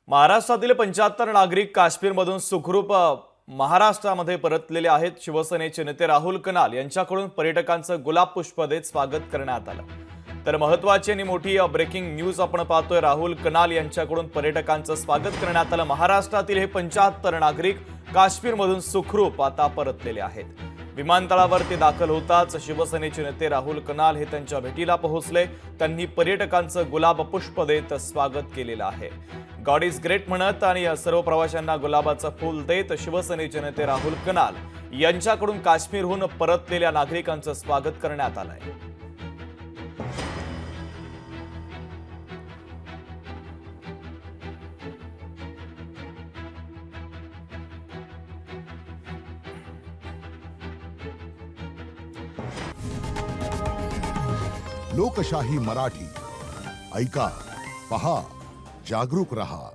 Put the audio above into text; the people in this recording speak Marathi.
महाराष्ट्रातील 75 नागरिक काश्मीरमधून सुखरूप महाराष्ट्रामध्ये परतलेले आहेत। शिवसेनेचे नेते राहुल कनाल यांच्याकडून पर्यटकांचं गुलाब पुष्प देत स्वागत करण्यात आलं। तर महत्त्वाची आणि मोठी ब्रेकिंग न्यूज आपण पाहतोय। राहुल कनाल यांच्याकडून पर्यटकांचं स्वागत करण्यात आलं। महाराष्ट्रातील हे 75 नागरिक काश्मीरमधून सुखरूप आता परतलेले आहेत। विमानतळावर ते दाखल होताच शिवसेनेचे नेते राहुल कनाल हे त्यांच्या भेटीला पोहोचले। त्यांनी पर्यटकांचं गुलाब पुष्प देत स्वागत केलेलं आहे। गॉड इज ग्रेट म्हणत आणि सर्व प्रवाशांना गुलाबाचं फूल देत शिवसेनेचे नेते राहुल कनाल यांच्याकडून काश्मीरहून परतलेल्या नागरिकांचं स्वागत करण्यात आलंय। लोकशाही मराठी ऐका, पहा, जागरूक रहा।